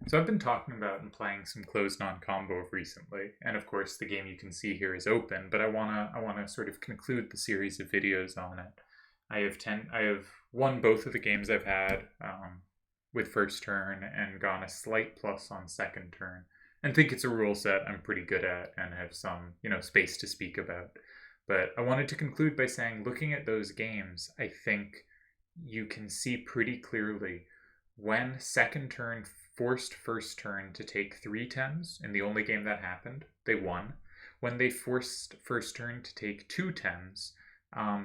So I've been talking about and playing some closed non-combo recently, and of course the game you can see here is open, but I wanna sort of conclude the series of videos on it. I have won both of the games I've had with first turn and gone a slight plus on second turn, and think it's a rule set I'm pretty good at and have some, space to speak about. But I wanted to conclude by saying, looking at those games, I think you can see pretty clearly when second turn forced first turn to take three tens, in the only game that happened, they won. When they forced first turn to take two tens,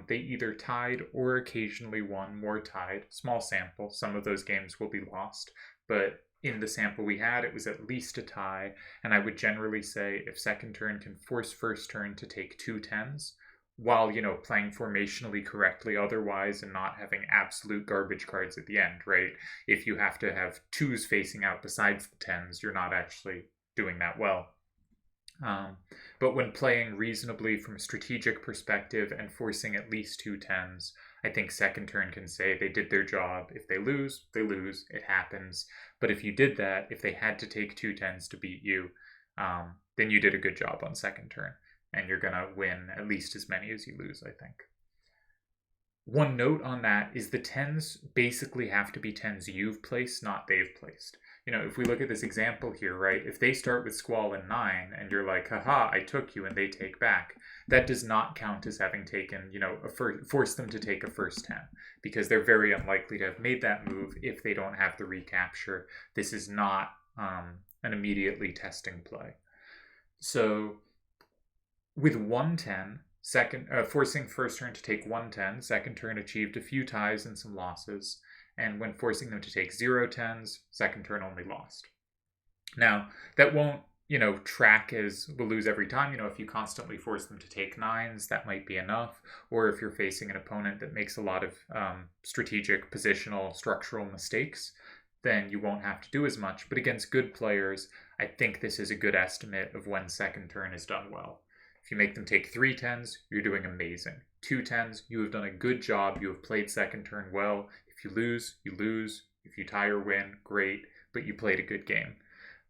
they either tied or occasionally won, more tied. Small sample, some of those games will be lost, but in the sample we had, it was at least a tie. And I would generally say if second turn can force first turn to take two tens, while playing formationally correctly otherwise and not having absolute garbage cards at the end, right? If you have to have twos facing out besides the tens, you're not actually doing that well. But when playing reasonably from a strategic perspective and forcing at least two tens, I think second turn can say they did their job. If they lose, it happens. But if you did that, if they had to take two tens to beat you, then you did a good job on second turn, and you're going to win at least as many as you lose, I think. One note on that is the tens basically have to be tens you've placed, not they've placed. If we look at this example here, right, if they start with squall and 9 and you're like, haha, I took you, and they take back, that does not count as having taken, forced them to take a first 10, because they're very unlikely to have made that move if they don't have the recapture. This is not an immediately testing play. So with 110, forcing first turn to take 110, second turn achieved a few ties and some losses, and when forcing them to take 0-10s, second turn only lost. Now, that won't, track as we'll lose every time. If you constantly force them to take 9s, that might be enough. Or if you're facing an opponent that makes a lot of strategic, positional, structural mistakes, then you won't have to do as much. But against good players, I think this is a good estimate of when second turn is done well. If you make them take 3-10s, you're doing amazing. 2-10s, you have done a good job. You have played second turn well. If you lose, you lose. If you tie or win, great, but you played a good game.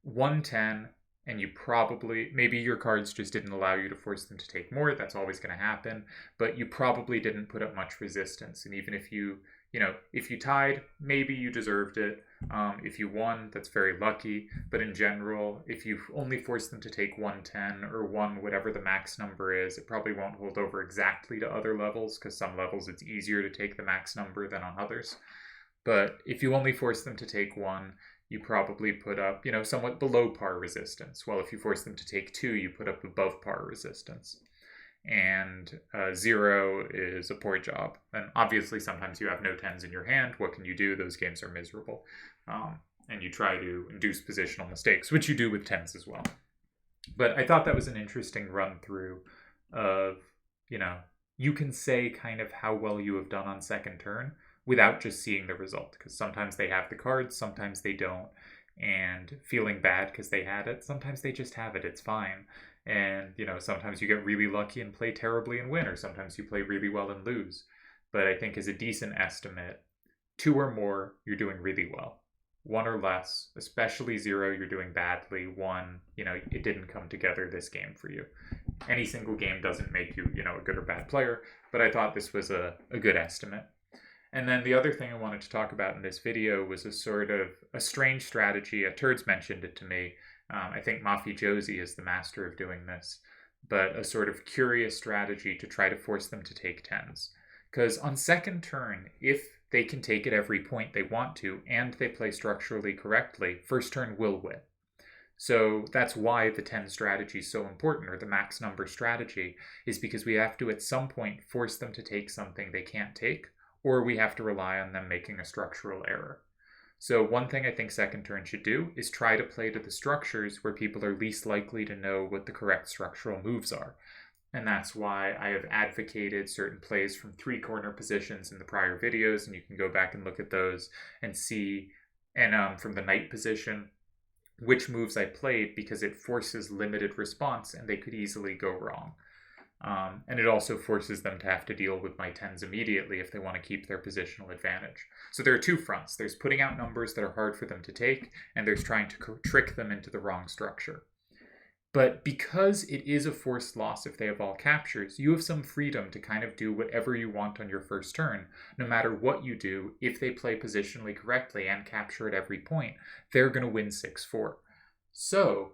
1-10, and you probably, maybe your cards just didn't allow you to force them to take more. That's always going to happen, but you probably didn't put up much resistance. And even if you tied, maybe you deserved it. If you won, that's very lucky. But in general, if you only force them to take 110 or whatever the max number is, it probably won't hold over exactly to other levels, because some levels it's easier to take the max number than on others. But if you only force them to take 1, you probably put up, somewhat below par resistance. Well, if you force them to take 2, you put up above par resistance. And 0 is a poor job. And obviously sometimes you have no 10s in your hand. What can you do? Those games are miserable. And you try to induce positional mistakes, which you do with 10s as well. But I thought that was an interesting run through of, you can say kind of how well you have done on second turn without just seeing the result, because sometimes they have the cards, sometimes they don't, and feeling bad because they had it. Sometimes they just have it. It's fine. And, sometimes you get really lucky and play terribly and win, or sometimes you play really well and lose. But I think as a decent estimate, 2 or more, you're doing really well. 1 or less, especially 0, you're doing badly. 1, it didn't come together this game for you. Any single game doesn't make you, a good or bad player, but I thought this was a good estimate. And then the other thing I wanted to talk about in this video was a sort of a strange strategy. A Turds mentioned it to me. I think Mafi Josie is the master of doing this, but a sort of curious strategy to try to force them to take 10s. Because on second turn, if they can take it every point they want to, and they play structurally correctly, first turn will win. So that's why the 10 strategy is so important, or the max number strategy, is because we have to at some point force them to take something they can't take, or we have to rely on them making a structural error. So one thing I think second turn should do is try to play to the structures where people are least likely to know what the correct structural moves are. And that's why I have advocated certain plays from 3-corner positions in the prior videos, and you can go back and look at those and see, and from the knight position, which moves I played, because it forces limited response and they could easily go wrong. And it also forces them to have to deal with my 10s immediately if they want to keep their positional advantage. So there are two fronts. There's putting out numbers that are hard for them to take, and there's trying to trick them into the wrong structure. But because it is a forced loss if they have all captures, you have some freedom to kind of do whatever you want on your first turn. No matter what you do, if they play positionally correctly and capture at every point, they're going to win 6-4. So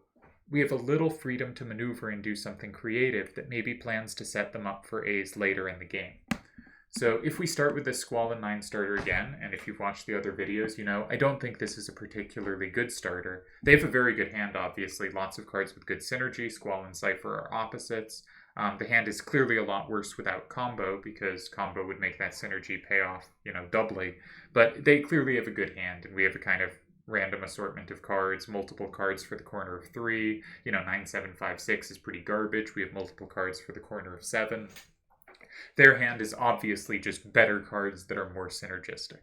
we have a little freedom to maneuver and do something creative that maybe plans to set them up for A's later in the game. So if we start with this Squall and 9 starter again, and if you've watched the other videos, you know, I don't think this is a particularly good starter. They have a very good hand, obviously. Lots of cards with good synergy. Squall and Cypher are opposites. The hand is clearly a lot worse without combo, because combo would make that synergy pay off, you know, doubly. But they clearly have a good hand, and we have a kind of random assortment of cards, multiple cards for the corner of 3. You know, 9, 7, 5, 6 is pretty garbage. We have multiple cards for the corner of 7. Their hand is obviously just better cards that are more synergistic.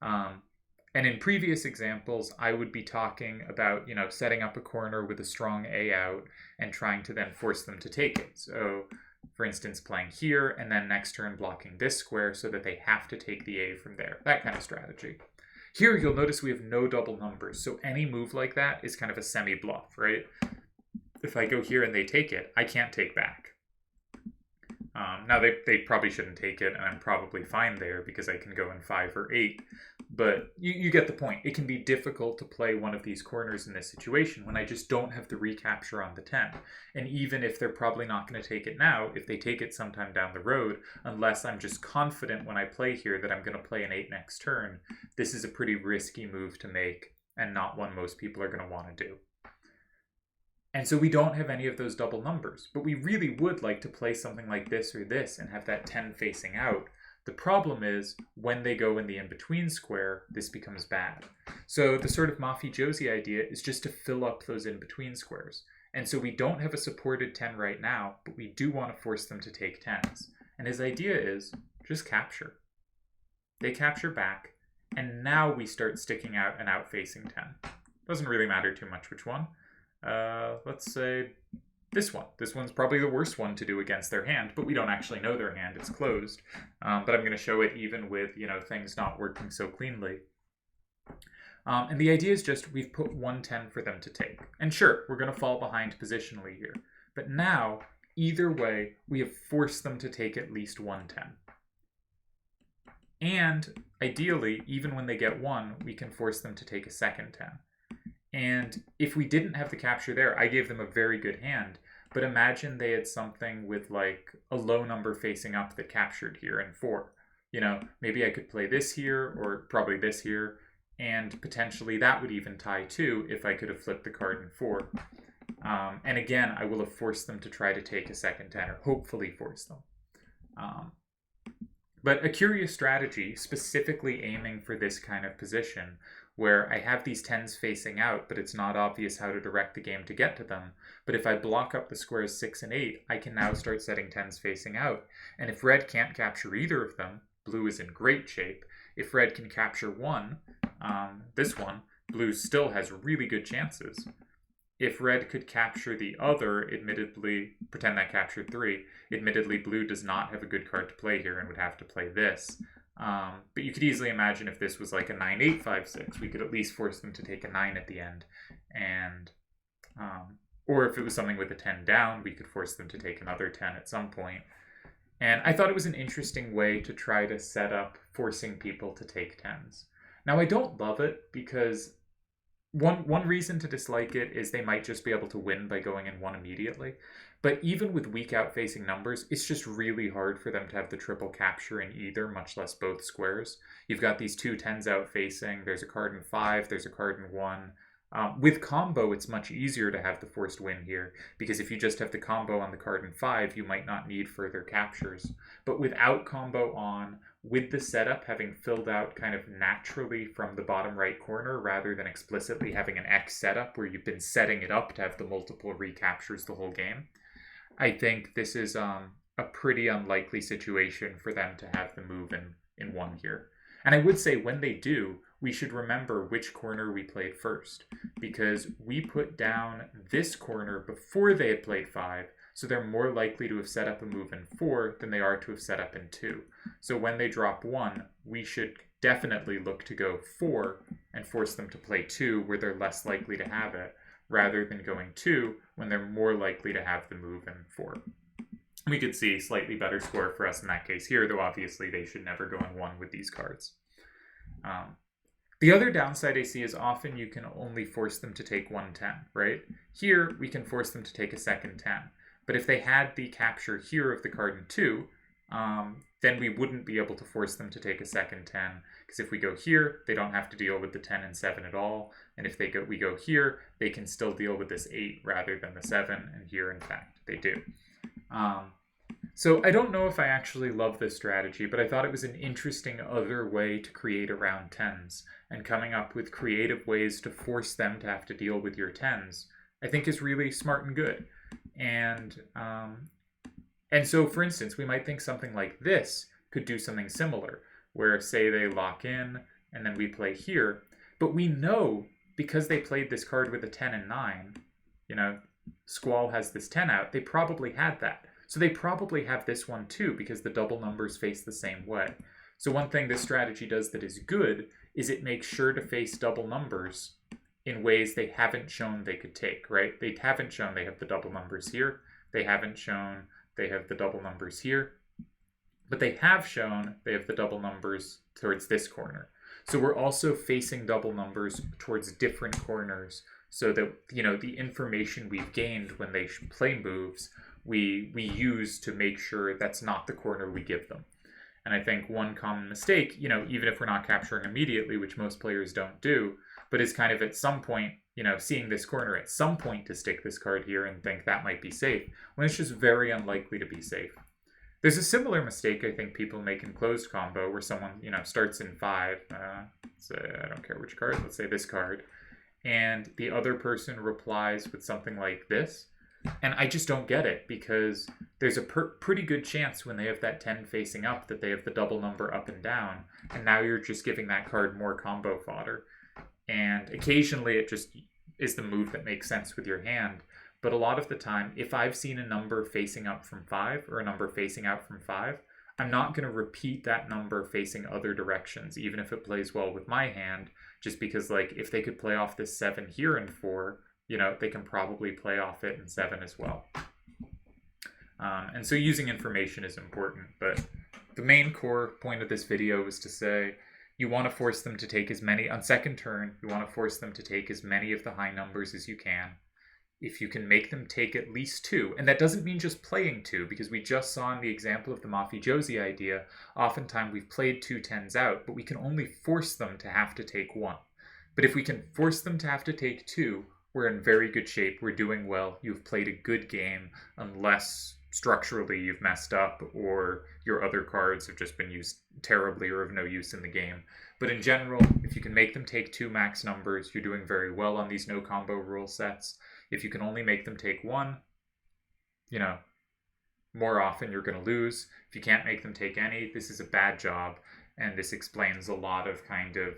And in previous examples, I would be talking about, you know, setting up a corner with a strong A out and trying to then force them to take it. So, for instance, playing here and then next turn blocking this square so that they have to take the A from there. That kind of strategy. Here, you'll notice we have no double numbers, so any move like that is kind of a semi-bluff, right? If I go here and they take it, I can't take back. Now, they probably shouldn't take it, and I'm probably fine there because I can go in 5 or 8. But you get the point. It can be difficult to play one of these corners in this situation when I just don't have the recapture on the 10. And even if they're probably not going to take it now, if they take it sometime down the road, unless I'm just confident when I play here that I'm going to play an 8 next turn, this is a pretty risky move to make and not one most people are going to want to do. And so we don't have any of those double numbers, but we really would like to play something like this or this and have that 10 facing out. The problem is, when they go in the in-between square, this becomes bad. So the sort of mafiosi idea is just to fill up those in-between squares. And so we don't have a supported 10 right now, but we do want to force them to take 10s. And his idea is, just capture. They capture back, and now we start sticking out an out-facing 10. Doesn't really matter too much which one. Let's say this one. This one's probably the worst one to do against their hand, but we don't actually know their hand. It's closed. But I'm going to show it even with, you know, things not working so cleanly. And the idea is just we've put 110 for them to take. And sure, we're going to fall behind positionally here. But now, either way, we have forced them to take at least 110. And ideally, even when they get 1, we can force them to take a second 10. And if we didn't have the capture there, I gave them a very good hand. But imagine they had something with like a low number facing up that captured here in 4. You know, maybe I could play this here, or probably this here, and potentially that would even tie too if I could have flipped the card in 4. And again, I will have forced them to try to take a second 10, or hopefully force them. But a curious strategy, specifically aiming for this kind of position, where I have these 10s facing out, but it's not obvious how to direct the game to get to them. But if I block up the squares 6 and 8, I can now start setting 10s facing out. And if red can't capture either of them, blue is in great shape. If red can capture one, this one, blue still has really good chances. If red could capture the other, admittedly, pretend that captured 3, admittedly blue does not have a good card to play here and would have to play this. But you could easily imagine if this was like a 9-8-5-6, we could at least force them to take a 9 at the end. And or if it was something with a 10 down, we could force them to take another 10 at some point. And I thought it was an interesting way to try to set up forcing people to take 10s. Now, I don't love it because one reason to dislike it is they might just be able to win by going in 1 immediately. But even with weak out-facing numbers, it's just really hard for them to have the triple capture in either, much less both squares. You've got these 2 10s out-facing, there's a card in 5, there's a card in 1. With combo, it's much easier to have the forced win here, because if you just have the combo on the card in 5, you might not need further captures. But without combo on, with the setup having filled out kind of naturally from the bottom right corner, rather than explicitly having an X setup where you've been setting it up to have the multiple recaptures the whole game, I think this is a pretty unlikely situation for them to have the move in 1 here. And I would say when they do, we should remember which corner we played first, because we put down this corner before they had played 5, So they're more likely to have set up a move in 4 than they are to have set up in 2. So when they drop 1, we should definitely look to go 4 and force them to play 2 where they're less likely to have it, rather than going 2 when they're more likely to have the move in 4. We could see slightly better score for us in that case here, though obviously they should never go in 1 with these cards. The other downside I see is often you can only force them to take 1 10, right? Here, we can force them to take a second 10. But if they had the capture here of the card in 2, then we wouldn't be able to force them to take a second 10, because if we go here, they don't have to deal with the 10 and 7 at all. And if we go here, they can still deal with this 8 rather than the 7, and here, in fact, they do. So I don't know if I actually love this strategy, but I thought it was an interesting other way to create around 10s, and coming up with creative ways to force them to have to deal with your 10s, I think is really smart and good. And so, for instance, we might think something like this could do something similar, where, say, they lock in, and then we play here, but we know, because they played this card with a 10 and 9, Squall has this 10 out, they probably had that. So they probably have this one too, because the double numbers face the same way. So one thing this strategy does that is good is it makes sure to face double numbers in ways they haven't shown they could take, right? They haven't shown they have the double numbers here. They haven't shown they have the double numbers here. But they have shown they have the double numbers towards this corner. So we're also facing double numbers towards different corners, so that, the information we've gained when they play moves, we use to make sure that's not the corner we give them. And I think one common mistake, even if we're not capturing immediately, which most players don't do, but is kind of at some point, seeing this corner at some point to stick this card here and think that might be safe, when it's just very unlikely to be safe. There's a similar mistake I think people make in closed combo where someone, starts in 5, I don't care which card, let's say this card, and the other person replies with something like this. And I just don't get it, because there's a pretty good chance when they have that 10 facing up that they have the double number up and down, and now you're just giving that card more combo fodder. And occasionally it just is the move that makes sense with your hand, but a lot of the time, if I've seen a number facing up from 5 or a number facing out from 5, I'm not going to repeat that number facing other directions, even if it plays well with my hand, just because, if they could play off this 7 here in 4, they can probably play off it in 7 as well. And so using information is important, but the main core point of this video was to say you want to force them to take as many, on second turn, you want to force them to take as many of the high numbers as you can. If you can make them take at least 2, and that doesn't mean just playing 2, because we just saw in the example of the Mafiosi idea, oftentimes we've played 2 10s out, but we can only force them to have to take 1. But if we can force them to have to take 2, we're in very good shape, we're doing well, you've played a good game, unless structurally you've messed up or your other cards have just been used terribly or of no use in the game. But in general, if you can make them take 2 max numbers, you're doing very well on these no combo rule sets. If you can only make them take 1, more often you're going to lose. If you can't make them take any, this is a bad job, and this explains a lot of kind of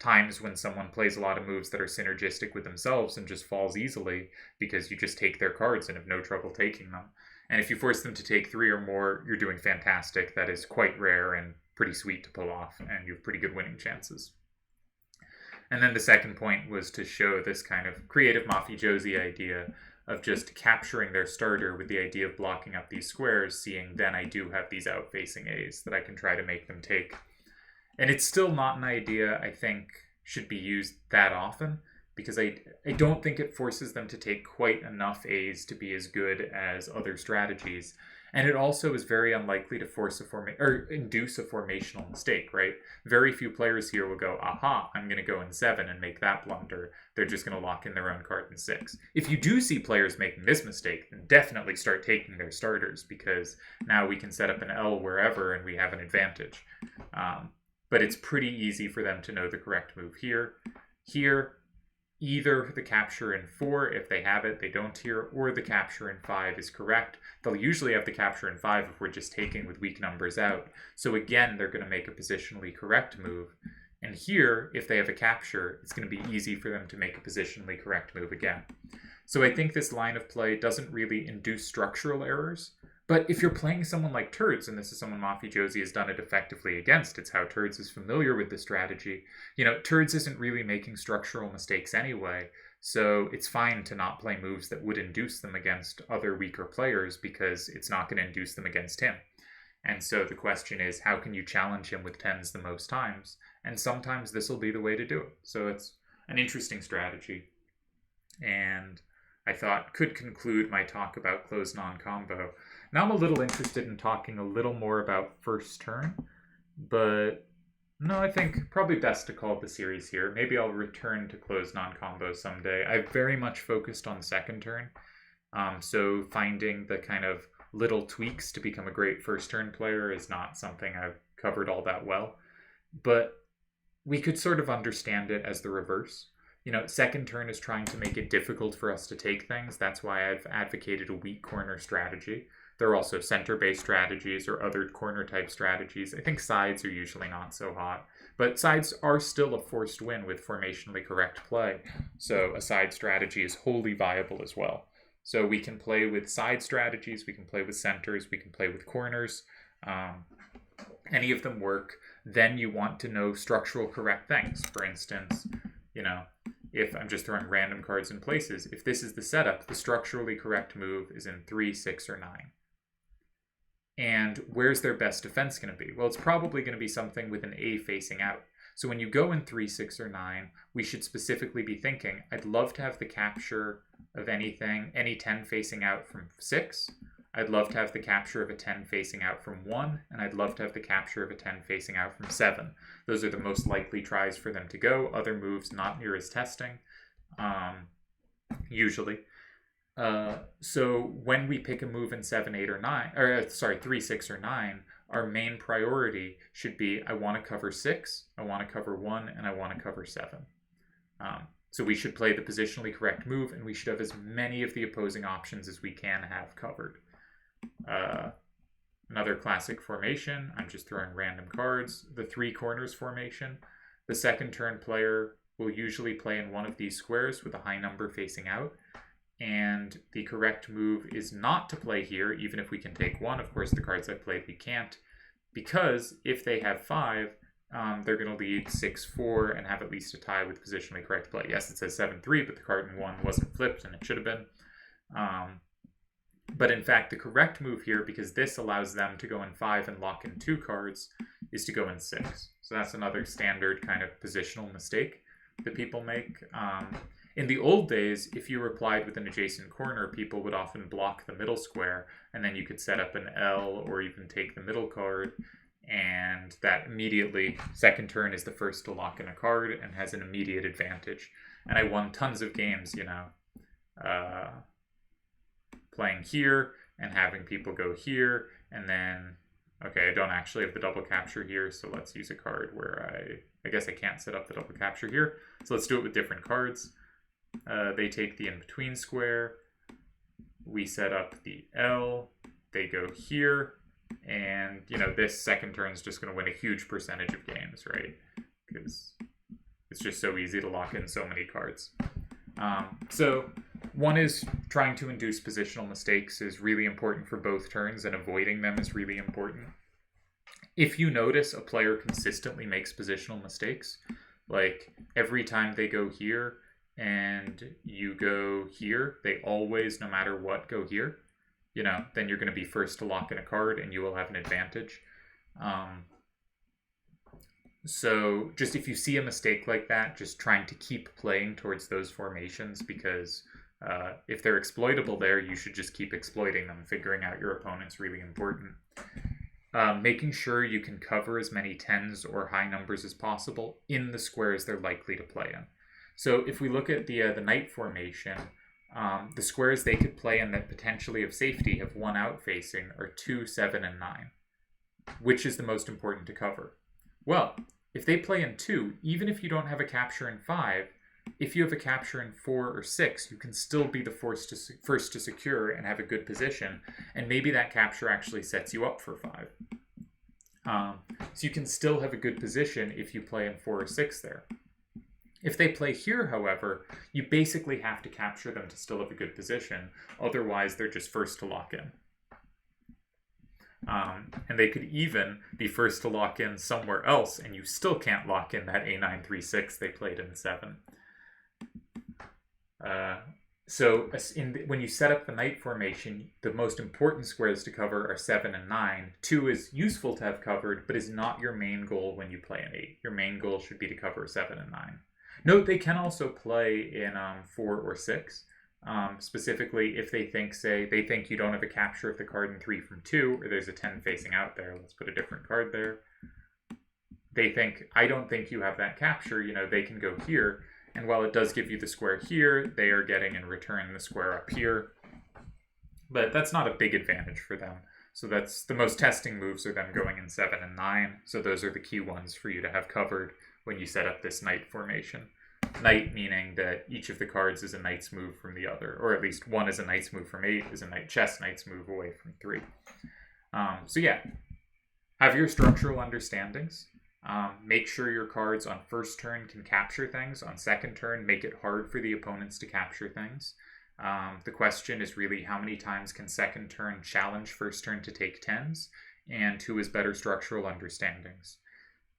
times when someone plays a lot of moves that are synergistic with themselves and just falls easily because you just take their cards and have no trouble taking them. And if you force them to take 3 or more, you're doing fantastic. That is quite rare and pretty sweet to pull off, and you have pretty good winning chances. And then the second point was to show this kind of creative Mafiosi idea of just capturing their starter with the idea of blocking up these squares, seeing then I do have these out-facing A's that I can try to make them take. And it's still not an idea I think should be used that often, because I don't think it forces them to take quite enough A's to be as good as other strategies. And it also is very unlikely to induce a formational mistake, right? Very few players here will go, aha, I'm going to go in 7 and make that blunder. They're just going to lock in their own card in 6. If you do see players making this mistake, then definitely start taking their starters, because now we can set up an L wherever and we have an advantage. But it's pretty easy for them to know the correct move here. Here, either the capture in 4, if they have it, they don't here, or the capture in 5 is correct. They'll usually have the capture in 5 if we're just taking with weak numbers out. So again, they're going to make a positionally correct move. And here, if they have a capture, it's going to be easy for them to make a positionally correct move again. So I think this line of play doesn't really induce structural errors. But if you're playing someone like Turds, and this is someone Mafi Josie has done it effectively against, it's how Turds is familiar with the strategy. Turds isn't really making structural mistakes anyway, so it's fine to not play moves that would induce them against other weaker players because it's not going to induce them against him. And so the question is, how can you challenge him with 10s the most times? And sometimes this will be the way to do it. So it's an interesting strategy. And I thought could conclude my talk about closed non-combo. Now I'm a little interested in talking a little more about first turn, but no, I think probably best to call the series here. Maybe I'll return to closed non-combo someday. I've very much focused on second turn, so finding the kind of little tweaks to become a great first turn player is not something I've covered all that well, but we could sort of understand it as the reverse. Second turn is trying to make it difficult for us to take things. That's why I've advocated a weak corner strategy. There are also center-based strategies or other corner-type strategies. I think sides are usually not so hot, but sides are still a forced win with formationally correct play. So a side strategy is wholly viable as well. So we can play with side strategies, we can play with centers, we can play with corners. Any of them work. Then you want to know structural correct things. For instance, if I'm just throwing random cards in places, if this is the setup, the structurally correct move is in 3, 6, or 9. And where's their best defense going to be? Well, it's probably going to be something with an A facing out. So when you go in 3, 6, or 9, we should specifically be thinking, I'd love to have the capture of anything, any 10 facing out from 6. I'd love to have the capture of a 10 facing out from 1, and I'd love to have the capture of a 10 facing out from 7. Those are the most likely tries for them to go. Other moves not near as testing, usually. So when we pick a move in 7, 8, or 9, or 3, 6, or 9, our main priority should be, I want to cover 6, I want to cover 1, and I want to cover 7. So we should play the positionally correct move, and we should have as many of the opposing options as we can have covered. Another classic formation, I'm just throwing random cards, the 3 corners formation. The second turn player will usually play in one of these squares with a high number facing out. And the correct move is not to play here, even if we can take 1. Of course, the cards I played we can't, because if they have 5, they're going to lead 6-4 and have at least a tie with positionally correct play. Yes, it says 7-3, but the card in 1 wasn't flipped, and it should have been. But in fact, the correct move here, because this allows them to go in 5 and lock in 2 cards, is to go in 6. So that's another standard kind of positional mistake that people make. In the old days, if you replied with an adjacent corner, people would often block the middle square, and then you could set up an L or even take the middle card, and that immediately, second turn is the first to lock in a card and has an immediate advantage. And I won tons of games, playing here and having people go here, and then, okay, I don't actually have the double capture here, so let's use a card where I guess I can't set up the double capture here, so let's do it with different cards. They take the in-between square, we set up the L, they go here, and, this second turn is just going to win a huge percentage of games, right? Because it's just so easy to lock in so many cards. So one is trying to induce positional mistakes is really important for both turns, and avoiding them is really important. If you notice a player consistently makes positional mistakes, like every time they go here and you go here, they always, no matter what, go here, then you're going to be first to lock in a card and you will have an advantage. So just if you see a mistake like that, just trying to keep playing towards those formations, because if they're exploitable there, you should just keep exploiting them. Figuring out your opponent's really important. Making sure you can cover as many 10s or high numbers as possible in the squares they're likely to play in. So if we look at the knight formation, the squares they could play in that potentially of safety have 1 out facing are 2, 7, and 9. Which is the most important to cover? Well, if they play in 2, even if you don't have a capture in 5, if you have a capture in 4 or 6, you can still be the first to secure and have a good position, and maybe that capture actually sets you up for 5. So you can still have a good position if you play in 4 or 6 there. If they play here, however, you basically have to capture them to still have a good position. Otherwise, they're just first to lock in. And they could even be first to lock in somewhere else, and you still can't lock in that a9-3-6 they played in 7. So when you set up the knight formation, the most important squares to cover are 7 and 9. 2 is useful to have covered, but is not your main goal when you play an 8. Your main goal should be to cover 7 and 9. Note they can also play in 4 or 6. Specifically, if they think you don't have a capture of the card in 3 from 2, or there's a 10 facing out there. Let's put a different card there. They think, I don't think you have that capture, they can go here. And while it does give you the square here, they are getting in return the square up here. But that's not a big advantage for them. So that's the most testing moves are them going in 7 and 9. So those are the key ones for you to have covered when you set up this knight formation. Knight meaning that each of the cards is a knight's move from the other, or at least one is a knight's move from 8, is a knight's move away from 3. So yeah, have your structural understandings. Make sure your cards on first turn can capture things. On second turn, make it hard for the opponents to capture things. The question is really how many times can second turn challenge first turn to take 10s, and who has better structural understandings.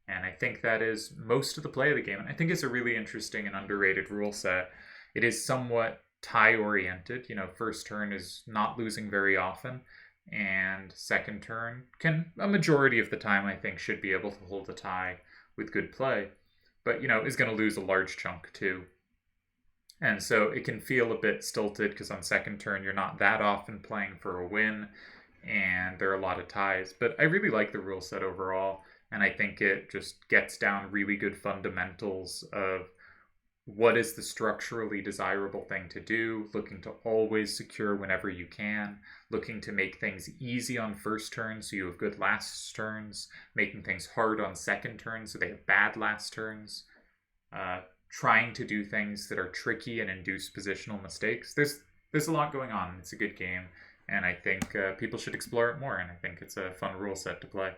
And I think that is most of the play of the game. And I think it's a really interesting and underrated rule set. It is somewhat tie-oriented. First turn is not losing very often. And second turn can, a majority of the time, I think, should be able to hold a tie with good play. But, is going to lose a large chunk too. And so it can feel a bit stilted because on second turn, you're not that often playing for a win. And there are a lot of ties. But I really like the rule set overall. And I think it just gets down really good fundamentals of what is the structurally desirable thing to do, looking to always secure whenever you can, looking to make things easy on first turn so you have good last turns, making things hard on second turn so they have bad last turns, trying to do things that are tricky and induce positional mistakes. There's a lot going on. It's a good game, and I think people should explore it more, and I think it's a fun rule set to play.